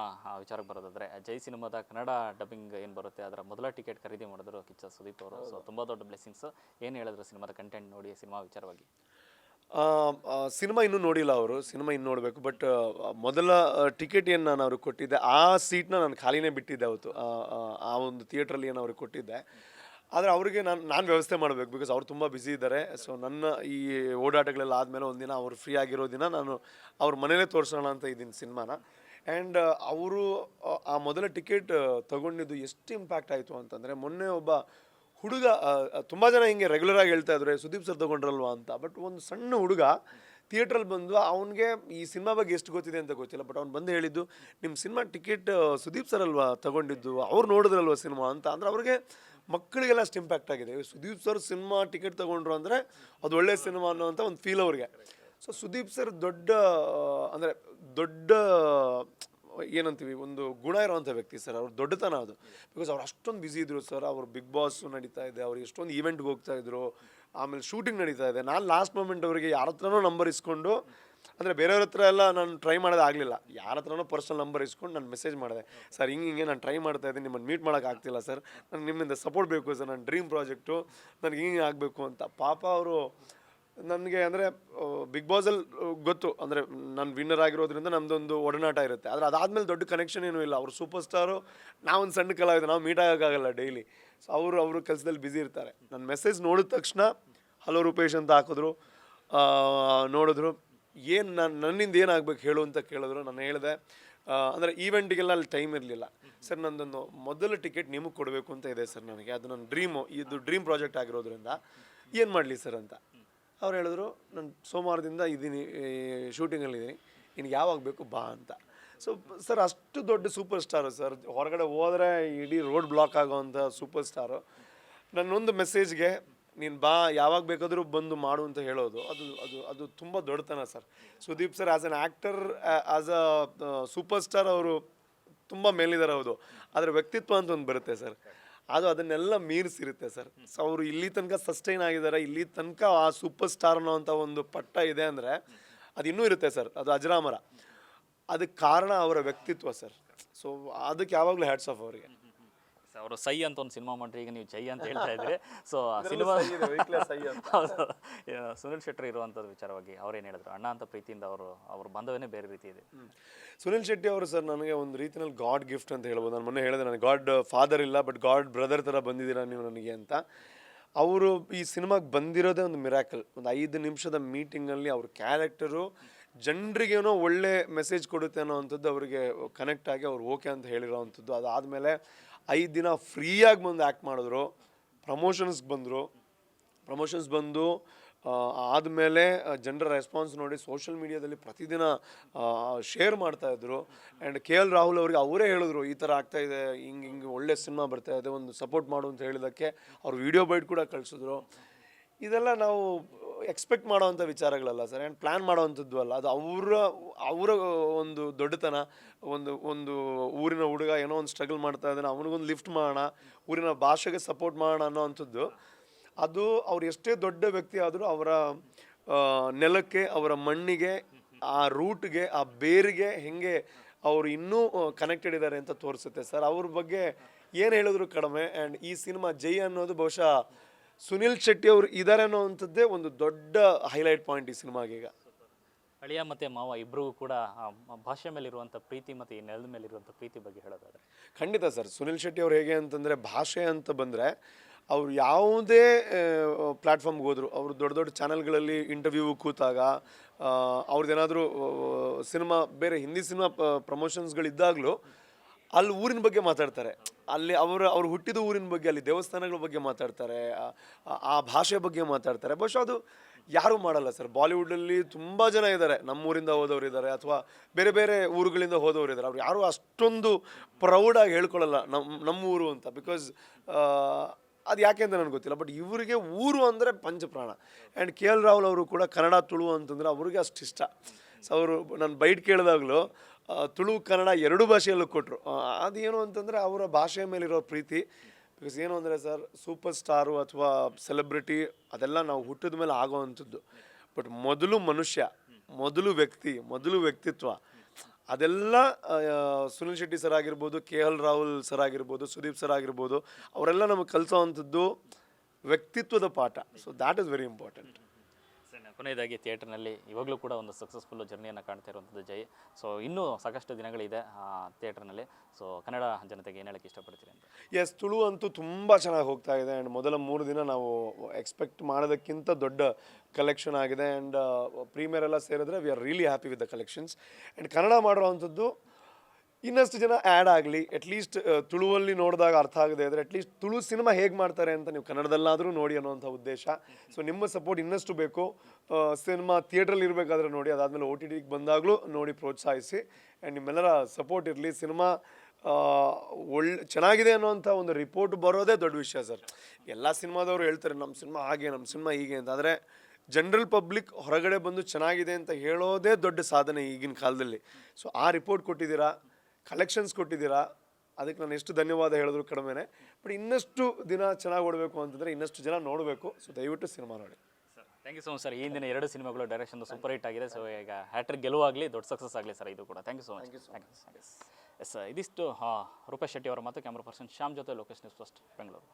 ಆ ವಿಚಾರಕ್ಕೆ ಬರೋದಾದ್ರೆ ಜೈ ಸಿನಿಮಾದ ಕನ್ನಡ ಡಬ್ಬಿಂಗ್ ಏನು ಬರುತ್ತೆ ಅದರ ಮೊದಲ ಟಿಕೆಟ್ ಖರೀದಿ ಮಾಡಿದ್ರು ಕಿಚ್ಚ ಸುದೀಪ್ ಅವರು. ಸೊ ತುಂಬ ದೊಡ್ಡ ಬ್ಲೆಸ್ಸಿಂಗ್ಸ್. ಏನು ಹೇಳಿದ್ರು ಸಿನಿಮಾದ ಕಂಟೆಂಟ್ ನೋಡಿ, ಸಿನಿಮಾ ವಿಚಾರವಾಗಿ? ಸಿನಿಮಾ ಇನ್ನೂ ನೋಡಿಲ್ಲ ಅವರು, ಸಿನಿಮಾ ಇನ್ನು ನೋಡಬೇಕು. ಬಟ್ ಮೊದಲ ಟಿಕೆಟ್ ಏನು ನಾನು ಅವ್ರಿಗೆ ಕೊಟ್ಟಿದ್ದೆ, ಆ ಸೀಟ್ನ ನಾನು ಖಾಲಿನೇ ಬಿಟ್ಟಿದ್ದೆ ಅವತ್ತು. ಆ ಒಂದು ಥಿಯೇಟ್ರಲ್ಲಿ ಏನು ಅವ್ರಿಗೆ ಕೊಟ್ಟಿದ್ದೆ. ಆದರೆ ಅವರಿಗೆ ನಾನು ವ್ಯವಸ್ಥೆ ಮಾಡಬೇಕು, ಬಿಕಾಸ್ ಅವ್ರು ತುಂಬ ಬ್ಯುಸಿ ಇದ್ದಾರೆ. ಸೊ ನನ್ನ ಈ ಓಡಾಟಗಳೆಲ್ಲ ಆದಮೇಲೆ ಒಂದಿನ ಅವ್ರು ಫ್ರೀ ಆಗಿರೋ ದಿನ ನಾನು ಅವ್ರ ಮನೇಲೇ ತೋರಿಸೋಣ ಅಂತ ಇದ್ದೀನಿ ಸಿನಿಮಾನ. ಆ್ಯಂಡ್ ಅವರು ಆ ಮೊದಲ ಟಿಕೆಟ್ ತಗೊಂಡಿದ್ದು ಎಷ್ಟು ಇಂಪ್ಯಾಕ್ಟ್ ಆಯಿತು ಅಂತಂದರೆ, ಮೊನ್ನೆ ಒಬ್ಬ ಹುಡುಗ, ತುಂಬ ಜನ ಹಿಂಗೆ ರೆಗ್ಯುಲರ್ ಆಗಿ ಹೇಳ್ತಾ ಇದ್ದಾರೆ ಸುದೀಪ್ ಸರ್ ತೊಗೊಂಡ್ರಲ್ವಾ ಅಂತ. ಬಟ್ ಒಂದು ಸಣ್ಣ ಹುಡುಗ ಥಿಯೇಟ್ರಲ್ಲಿ ಬಂದು, ಅವನಿಗೆ ಈ ಸಿನಿಮಾ ಬಗ್ಗೆ ಎಷ್ಟು ಗೊತ್ತಿದೆ ಅಂತ ಗೊತ್ತಿಲ್ಲ, ಬಟ್ ಅವ್ನು ಬಂದು ಹೇಳಿದ್ದು, ನಿಮ್ಮ ಸಿನಿಮಾ ಟಿಕೆಟ್ ಸುದೀಪ್ ಸರ್ ಅಲ್ವಾ ತಗೊಂಡಿದ್ದು, ಅವ್ರು ನೋಡಿದ್ರಲ್ವ ಸಿನಿಮಾ ಅಂತ. ಅಂದರೆ ಅವ್ರಿಗೆ ಮಕ್ಕಳಿಗೆಲ್ಲ ಅಷ್ಟು ಇಂಪ್ಯಾಕ್ಟ್ ಆಗಿದೆ. ಸುದೀಪ್ ಸರ್ ಸಿನಿಮಾ ಟಿಕೆಟ್ ತೊಗೊಂಡ್ರು ಅಂದರೆ ಅದು ಒಳ್ಳೆ ಸಿನಿಮಾ ಅನ್ನೋವಂಥ ಒಂದು ಫೀಲ್ ಅವ್ರಿಗೆ. ಸೊ ಸುದೀಪ್ ಸರ್ ಅಂದರೆ ದೊಡ್ಡ ಏನಂತೀವಿ, ಒಂದು ಗುಣ ಇರೋವಂಥ ವ್ಯಕ್ತಿ ಸರ್. ಅವ್ರು ದೊಡ್ಡತನ ಅದು. ಬಿಕಾಸ್ ಅವ್ರು ಅಷ್ಟೊಂದು ಬ್ಯುಸಿ ಇದ್ರು ಸರ್. ಅವ್ರು ಬಿಗ್ ಬಾಸ್ ನಡೀತಾ ಇದೆ, ಅವ್ರು ಎಷ್ಟೊಂದು ಈವೆಂಟ್ಗೆ ಹೋಗ್ತಾ ಇದ್ರು, ಆಮೇಲೆ ಶೂಟಿಂಗ್ ನಡೀತಾ ಇದೆ. ನಾನು ಲಾಸ್ಟ್ ಮೂಮೆಂಟ್ ಅವರಿಗೆ ಯಾರ ಹತ್ರನೋ ನಂಬರ್ ಇಸ್ಕೊಂಡು, ಅಂದರೆ ಬೇರೆಯವ್ರ ಹತ್ರ ಎಲ್ಲ ನಾನು ಟ್ರೈ ಮಾಡೋದಾಗಲಿಲ್ಲ, ಯಾರ ಹತ್ರನೋ ಪರ್ಸನಲ್ ನಂಬರ್ ಇಸ್ಕೊಂಡು ನಾನು ಮೆಸೇಜ್ ಮಾಡಿದೆ, ಸರ್ ಹಿಂಗೆ ನಾನು ಟ್ರೈ ಮಾಡ್ತಾ ಇದ್ದೀನಿ, ನಿಮ್ಮನ್ನು ಮೀಟ್ ಮಾಡೋಕ್ಕಾಗ್ತಿಲ್ಲ ಸರ್, ನನಗೆ ನಿಮ್ಮಿಂದ ಸಪೋರ್ಟ್ ಬೇಕು ಸರ್, ನನ್ನ ಡ್ರೀಮ್ ಪ್ರಾಜೆಕ್ಟು, ನನಗೆ ಹಿಂಗೆ ಆಗಬೇಕು ಅಂತ. ಪಾಪ ಅವರು ನನಗೆ ಅಂದರೆ ಬಿಗ್ ಬಾಸಲ್ಲಿ ಗೊತ್ತು, ಅಂದರೆ ನಾನು ವಿನ್ನರ್ ಆಗಿರೋದ್ರಿಂದ ನಮ್ಮದೊಂದು ಒಡನಾಟ ಇರುತ್ತೆ. ಆದರೆ ಅದಾದಮೇಲೆ ದೊಡ್ಡ ಕನೆಕ್ಷನ್ ಏನೂ ಇಲ್ಲ. ಅವರು ಸೂಪರ್ ಸ್ಟಾರು, ನಾವೊಂದು ಸಣ್ಣ ಕಲಾವಿದ, ನಾವು ಮೀಟ್ ಆಗೋಕ್ಕಾಗಲ್ಲ ಡೈಲಿ. ಸೊ ಅವರು ಕೆಲಸದಲ್ಲಿ ಬ್ಯುಸಿ ಇರ್ತಾರೆ. ನನ್ನ ಮೆಸೇಜ್ ನೋಡಿದ ತಕ್ಷಣ ಹಲೋ ರೂಪೇಶ್ ಅಂತ ಹಾಕಿದ್ರು, ನೋಡಿದ್ರು, ಏನು ನನ್ನಿಂದ ಏನಾಗಬೇಕು ಹೇಳು ಅಂತ ಕೇಳಿದ್ರು. ನಾನು ಹೇಳಿದೆ, ಅಂದರೆ ಈವೆಂಟಿಗೆಲ್ಲ ಅಲ್ಲಿ ಟೈಮ್ ಇರಲಿಲ್ಲ ಸರ್, ನಂದೊಂದು ಮೊದಲ ಟಿಕೆಟ್ ನಿಮಗೆ ಕೊಡಬೇಕು ಅಂತ ಇದೆ ಸರ್ ನನಗೆ, ಅದು ನನ್ನ ಡ್ರೀಮು, ಇದು ಡ್ರೀಮ್ ಪ್ರಾಜೆಕ್ಟ್ ಆಗಿರೋದ್ರಿಂದ ಏನು ಮಾಡಲಿ ಸರ್ ಅಂತ. ಅವ್ರು ಹೇಳಿದ್ರು, ನಾನು ಸೋಮವಾರದಿಂದ ಇದ್ದೀನಿ, ಶೂಟಿಂಗಲ್ಲಿದ್ದೀನಿ, ನಿನಗೆ ಯಾವಾಗ ಬೇಕು ಬಾ ಅಂತ. ಸೊ ಸರ್ ಅಷ್ಟು ದೊಡ್ಡ ಸೂಪರ್ ಸ್ಟಾರು ಸರ್, ಹೊರಗಡೆ ಹೋದರೆ ಇಡೀ ರೋಡ್ ಬ್ಲಾಕ್ ಆಗೋವಂಥ ಸೂಪರ್ ಸ್ಟಾರು. ನನ್ನೊಂದು ಮೆಸೇಜ್ಗೆ ನೀನು ಬಾ, ಯಾವಾಗ ಬೇಕಾದರೂ ಬಂದು ಮಾಡು ಅಂತ ಹೇಳೋದು, ಅದು ಅದು ಅದು ತುಂಬ ದೊಡ್ಡತನ sir. Sudeep sir as an actor, as a super star ಅವರು ತುಂಬ ಮೇಲಿದ್ದಾರೆ, ಹೌದು. ಆದರೆ ವ್ಯಕ್ತಿತ್ವ ಅಂತ ಒಂದು ಬರುತ್ತೆ ಸರ್, ಅದು ಅದನ್ನೆಲ್ಲ ಮೀರಿಸಿರುತ್ತೆ ಸರ್. ಸೊ ಅವರು ಇಲ್ಲಿ ತನಕ ಸಸ್ಟೈನ್ ಆಗಿದ್ದಾರೆ, ಇಲ್ಲಿ ತನಕ ಆ ಸೂಪರ್ ಸ್ಟಾರ್ ಅನ್ನೋ ಅಂಥ ಒಂದು ಪಟ್ಟ ಇದೆ ಅಂದರೆ ಅದು ಇನ್ನೂ ಇರುತ್ತೆ ಸರ್, ಅದು ಅಜರಾಮರ. ಅದಕ್ಕೆ ಕಾರಣ ಅವರ ವ್ಯಕ್ತಿತ್ವ ಸರ್. ಸೊ ಅದಕ್ಕೆ ಯಾವಾಗಲೂ ಹ್ಯಾಟ್ಸ್ ಆಫ್ ಅವರಿಗೆ. ಅವರು ಸೈ ಅಂತ ಒಂದು ಸಿನಿಮಾ ಮಾಡ್ರಿ, ಈಗ ನೀವು ಜೈ ಅಂತ ಹೇಳ್ತಾ ಇದ್ರಿ. ಸೊ ಸಿನಿಮಾ ಸುನಿಲ್ ಶೆಟ್ಟಿ ಇರುವಂಥದ್ದು ವಿಚಾರವಾಗಿ ಅವ್ರೇನು ಹೇಳಿದ್ರು? ಅಣ್ಣ ಅಂತ ಪ್ರೀತಿಯಿಂದ ಅವ್ರ ಬಂಧವೇ ಬೇರೆ ರೀತಿ ಇದೆ. ಸುನಿಲ್ ಶೆಟ್ಟಿ ಅವರು ಸರ್ ನನಗೆ ಒಂದು ರೀತಿಯಲ್ಲಿ ಗಾಡ್ ಗಿಫ್ಟ್ ಅಂತ ಹೇಳ್ಬೋದು. ನಾನು ಮೊನ್ನೆ ಹೇಳಿದೆ, ನನಗೆ ಗಾಡ್ ಫಾದರ್ ಇಲ್ಲ, ಬಟ್ ಗಾಡ್ ಬ್ರದರ್ ಥರ ಬಂದಿದ್ದೀರಾ ನೀವು ನನಗೆ ಅಂತ. ಅವರು ಈ ಸಿನಿಮಾಗೆ ಬಂದಿರೋದೇ ಒಂದು ಮಿರಾಕಲ್. ಒಂದು 5 ನಿಮಿಷದ ಮೀಟಿಂಗಲ್ಲಿ ಅವ್ರ ಕ್ಯಾರೆಕ್ಟರು ಜನರಿಗೇನೋ ಒಳ್ಳೆ ಮೆಸೇಜ್ ಕೊಡುತ್ತೆ ಅನ್ನೋ ಅಂಥದ್ದು ಅವರಿಗೆ ಕನೆಕ್ಟ್ ಆಗಿ ಅವ್ರು ಓಕೆ ಅಂತ ಹೇಳಿರೋ ಅಂಥದ್ದು. ಅದಾದಮೇಲೆ 5 ದಿನ ಫ್ರೀಯಾಗಿ ಬಂದು ಆ್ಯಕ್ಟ್ ಮಾಡಿದ್ರು. ಪ್ರಮೋಷನ್ಸ್ ಬಂದು ಆದಮೇಲೆ ಜನರ ರೆಸ್ಪಾನ್ಸ್ ನೋಡಿ ಸೋಷಿಯಲ್ ಮೀಡಿಯಾದಲ್ಲಿ ಪ್ರತಿದಿನ ಶೇರ್ ಮಾಡ್ತಾಯಿದ್ರು. ಆ್ಯಂಡ್ KL ರಾಹುಲ್ ಅವರಿಗೆ ಅವರೇ ಹೇಳಿದ್ರು, ಈ ಥರ ಆಗ್ತಾಯಿದೆ, ಹಿಂಗೆ ಒಳ್ಳೆ ಸಿನಿಮಾ ಬರ್ತಾಯಿದೆ, ಒಂದು ಸಪೋರ್ಟ್ ಮಾಡು ಅಂತ ಹೇಳಿದ್ದಕ್ಕೆ ಅವ್ರು ವಿಡಿಯೋ ಬೈಟ್ ಕೂಡ ಕಳಿಸಿದ್ರು. ಇದೆಲ್ಲ ನಾವು ಎಕ್ಸ್ಪೆಕ್ಟ್ ಮಾಡೋವಂಥ ವಿಚಾರಗಳಲ್ಲ ಸರ್, ಆ್ಯಂಡ್ ಪ್ಲ್ಯಾನ್ ಮಾಡೋವಂಥದ್ದು ಅಲ್ಲ. ಅದು ಅವರ ಒಂದು ದೊಡ್ಡತನ. ಒಂದು ಊರಿನ ಹುಡುಗ ಏನೋ ಒಂದು ಸ್ಟ್ರಗಲ್ ಮಾಡ್ತಾ ಇದ್ದಾನೆ, ಅವನಿಗೊಂದು ಲಿಫ್ಟ್ ಮಾಡೋಣ, ಊರಿನ ಭಾಷೆಗೆ ಸಪೋರ್ಟ್ ಮಾಡೋಣ ಅನ್ನೋ ಅಂಥದ್ದು. ಅದು ಅವ್ರು ಎಷ್ಟೇ ದೊಡ್ಡ ವ್ಯಕ್ತಿ ಆದರೂ ಅವರ ನೆಲಕ್ಕೆ, ಅವರ ಮಣ್ಣಿಗೆ, ಆ ರೂಟ್ಗೆ, ಆ ಬೇರಿಗೆ ಹೆಂಗೆ ಅವರು ಇನ್ನೂ ಕನೆಕ್ಟೆಡ್ ಇದ್ದಾರೆ ಅಂತ ತೋರಿಸುತ್ತೆ ಸರ್. ಅವ್ರ ಬಗ್ಗೆ ಏನು ಹೇಳಿದ್ರು ಕಡಿಮೆ. ಆ್ಯಂಡ್ ಈ ಸಿನಿಮಾ ಜೈ ಅನ್ನೋದು ಬಹುಶಃ ಸುನಿಲ್ ಶೆಟ್ಟಿ ಅವರು ಇದ್ದಾರೆ ಅನ್ನೋವಂಥದ್ದೇ ಒಂದು ದೊಡ್ಡ ಹೈಲೈಟ್ ಪಾಯಿಂಟ್ ಈ ಸಿನಿಮಾಗೆ. ಈಗ ಅಳಿಯ ಮತ್ತು ಮಾವ ಇಬ್ಬರಿಗೂ ಕೂಡ ಭಾಷೆ ಮೇಲಿರುವಂಥ ಪ್ರೀತಿ ಮತ್ತು ಈ ನೆಲದ ಮೇಲಿರುವಂಥ ಪ್ರೀತಿ ಬಗ್ಗೆ ಹೇಳೋದಾದರೆ? ಖಂಡಿತ ಸರ್. ಸುನಿಲ್ ಶೆಟ್ಟಿ ಅವ್ರು ಹೇಗೆ ಅಂತಂದರೆ, ಭಾಷೆ ಅಂತ ಬಂದರೆ ಅವ್ರು ಯಾವುದೇ ಪ್ಲ್ಯಾಟ್ಫಾರ್ಮ್ಗೆ ಹೋದರು, ಅವರು ದೊಡ್ಡ ಚಾನಲ್ಗಳಲ್ಲಿ ಇಂಟರ್ವ್ಯೂ ಕೂತಾಗ, ಅವ್ರದ್ದೇನಾದರೂ ಸಿನಿಮಾ, ಬೇರೆ ಹಿಂದಿ ಸಿನಿಮಾ ಪ್ರಮೋಷನ್ಸ್ಗಳಿದ್ದಾಗಲೂ ಅಲ್ಲಿ ಊರಿನ ಬಗ್ಗೆ ಮಾತಾಡ್ತಾರೆ. ಅಲ್ಲಿ ಅವರು ಹುಟ್ಟಿದ ಊರಿನ ಬಗ್ಗೆ, ಅಲ್ಲಿ ದೇವಸ್ಥಾನಗಳ ಬಗ್ಗೆ ಮಾತಾಡ್ತಾರೆ, ಆ ಭಾಷೆ ಬಗ್ಗೆ ಮಾತಾಡ್ತಾರೆ. ಬಹುಶಃ ಅದು ಯಾರೂ ಮಾಡಲ್ಲ ಸರ್. ಬಾಲಿವುಡಲ್ಲಿ ತುಂಬ ಜನ ಇದ್ದಾರೆ, ನಮ್ಮೂರಿಂದ ಹೋದವರು ಇದ್ದಾರೆ, ಅಥವಾ ಬೇರೆ ಬೇರೆ ಊರುಗಳಿಂದ ಹೋದವರು ಇದ್ದಾರೆ. ಅವ್ರು ಯಾರೂ ಅಷ್ಟೊಂದು ಪ್ರೌಡಾಗಿ ಹೇಳ್ಕೊಳ್ಳಲ್ಲ ನಮ್ಮ ಊರು ಅಂತ. ಬಿಕಾಸ್ ಅದು ಯಾಕೆ ಅಂತ ನನಗೆ ಗೊತ್ತಿಲ್ಲ, ಬಟ್ ಇವರಿಗೆ ಊರು ಅಂದರೆ ಪಂಚಪ್ರಾಣ. ಆ್ಯಂಡ್ KL ರಾಹುಲ್ ಅವರು ಕೂಡ ಕನ್ನಡ ತುಳು ಅಂತಂದರೆ ಅವ್ರಿಗೆ ಅಷ್ಟು ಇಷ್ಟ. ಸೊ ಅವರು ನಾನು ಬೈಟ್ ಕೇಳಿದಾಗಲೂ ತುಳು ಕನ್ನಡ 2 ಭಾಷೆಯಲ್ಲೂ ಕೊಟ್ಟರು. ಅದೇನು ಅಂತಂದರೆ ಅವರ ಭಾಷೆಯ ಮೇಲಿರೋ ಪ್ರೀತಿ. ಬಿಕಾಸ್ ಏನು ಅಂದರೆ ಸರ್, ಸೂಪರ್ ಸ್ಟಾರು ಅಥವಾ ಸೆಲೆಬ್ರಿಟಿ ಅದೆಲ್ಲ ನಾವು ಹುಟ್ಟಿದ ಮೇಲೆ ಆಗೋ ಅಂಥದ್ದು. ಬಟ್ ಮೊದಲು ಮನುಷ್ಯ, ಮೊದಲು ವ್ಯಕ್ತಿ, ಮೊದಲು ವ್ಯಕ್ತಿತ್ವ, ಅದೆಲ್ಲ ಸುನಿಲ್ ಶೆಟ್ಟಿ ಸರ್ ಆಗಿರ್ಬೋದು, KL ರಾಹುಲ್ ಸರ್ ಆಗಿರ್ಬೋದು, ಸುದೀಪ್ ಸರ್ ಆಗಿರ್ಬೋದು, ಅವರೆಲ್ಲ ನಮಗೆ ಕಲಿಸೋವಂಥದ್ದು ವ್ಯಕ್ತಿತ್ವದ ಪಾಠ. So that is very important. ಕೊನೆಯದಾಗಿ ಥಿಯೇಟರ್ನಲ್ಲಿ ಇವಾಗಲೂ ಕೂಡ ಒಂದು ಸಕ್ಸಸ್ಫುಲ್ ಜರ್ನಿಯನ್ನು ಕಾಣ್ತಾ ಇರುವಂಥದ್ದು ಜೈ. ಸೊ ಇನ್ನೂ ಸಾಕಷ್ಟು ದಿನಗಳಿದೆ ಥಿಯೇಟರ್ನಲ್ಲಿ. ಸೊ ಕನ್ನಡ ಜನತೆಗೆ ಏನು ಹೇಳಕ್ಕೆ ಇಷ್ಟಪಡ್ತೀರಿ ಅಂತ? ಎಸ್, ತುಳು ಅಂತೂ ತುಂಬ ಚೆನ್ನಾಗಿ ಹೋಗ್ತಾ ಇದೆ. ಆ್ಯಂಡ್ ಮೊದಲ 3 ದಿನ ನಾವು ಎಕ್ಸ್ಪೆಕ್ಟ್ ಮಾಡೋದಕ್ಕಿಂತ ದೊಡ್ಡ ಕಲೆಕ್ಷನ್ ಆಗಿದೆ. ಆ್ಯಂಡ್ ಪ್ರೀಮಿಯರ್ ಎಲ್ಲ ಸೇರಿದ್ರೆ we are really happy with the collections. And Kannada ಮಾಡಿರೋವಂಥದ್ದು ಇನ್ನಷ್ಟು ಜನ ಆ್ಯಡ್ ಆಗಲಿ. ಅಟ್ಲೀಸ್ಟ್ ತುಳುವಲ್ಲಿ ನೋಡಿದಾಗ ಅರ್ಥ ಆಗದೆ ಇದ್ದರೆ ಅಟ್ಲೀಸ್ಟ್ ತುಳು ಸಿನಿಮಾ ಹೇಗೆ ಮಾಡ್ತಾರೆ ಅಂತ ನೀವು ಕನ್ನಡದಲ್ಲಾದರೂ ನೋಡಿ ಅನ್ನೋವಂಥ ಉದ್ದೇಶ. ಸೊ ನಿಮ್ಮ ಸಪೋರ್ಟ್ ಇನ್ನಷ್ಟು ಬೇಕು. ಸಿನಿಮಾ ಥಿಯೇಟ್ರಲ್ಲಿ ಇರಬೇಕಾದ್ರೆ ನೋಡಿ, ಅದಾದಮೇಲೆ OTTಗೆ ಬಂದಾಗಲೂ ನೋಡಿ ಪ್ರೋತ್ಸಾಹಿಸಿ. ಆ್ಯಂಡ್ ನಿಮ್ಮೆಲ್ಲರ ಸಪೋರ್ಟ್ ಇರಲಿ. ಸಿನಿಮಾ ಚೆನ್ನಾಗಿದೆ ಅನ್ನೋವಂಥ ಒಂದು ರಿಪೋರ್ಟ್ ಬರೋದೇ ದೊಡ್ಡ ವಿಷಯ ಸರ್. ಎಲ್ಲ ಸಿನಿಮಾದವರು ಹೇಳ್ತಾರೆ ನಮ್ಮ ಸಿನಿಮಾ ಹಾಗೆ, ನಮ್ಮ ಸಿನಿಮಾ ಹೀಗೆ ಅಂತ. ಆದರೆ ಜನರಲ್ ಪಬ್ಲಿಕ್ ಹೊರಗಡೆ ಬಂದು ಚೆನ್ನಾಗಿದೆ ಅಂತ ಹೇಳೋದೇ ದೊಡ್ಡ ಸಾಧನೆ ಈಗಿನ ಕಾಲದಲ್ಲಿ. ಸೊ ಆ ರಿಪೋರ್ಟ್ ಕೊಟ್ಟಿದ್ದೀರಾ, ಕಲೆಕ್ಷನ್ಸ್ ಕೊಟ್ಟಿದ್ದೀರಾ, ಅದಕ್ಕೆ ನಾನು ಎಷ್ಟು ಧನ್ಯವಾದ ಹೇಳಿದ್ರು ಕಡಿಮೆನೆ. ಬಟ್ ಇನ್ನಷ್ಟು ದಿನ ಚೆನ್ನಾಗಿ ಓಡಬೇಕು ಅಂತಂದರೆ ಇನ್ನಷ್ಟು ಜನ ನೋಡಬೇಕು. ಸೊ ದಯವಿಟ್ಟು ಸಿನಿಮಾ ನೋಡಿ. Thank you so much sir. ಈ ಹಿಂದಿನ 2 ಸಿನಿಮಾಗಳು ಡೈರೆಕ್ಷನ್ ಸೂಪರ್ ಹಿಟ್ ಆಗಿದೆ. ಸೊ ಈಗ ಹ್ಯಾಟ್ರಿಕ್ ಗೆಲುವಾಗಲಿ, ದೊಡ್ಡ ಸಕ್ಸಸ್ ಆಗಲಿ ಸರ್ ಇದು ಕೂಡ. Thank you so much. Thank you. Yes, ಇದಿಷ್ಟು ರೂಪೇಶ್ ಶೆಟ್ಟಿ ಅವರ ಮಾತು. ಕ್ಯಾಮ್ರಾ ಪರ್ಸನ್ ಶ್ಯಾಮ್ ಜೊತೆ ಲೋಕೇಶ್ ನ್ಯೂಸ್ ಫಸ್ಟ್, ಬೆಂಗಳೂರು.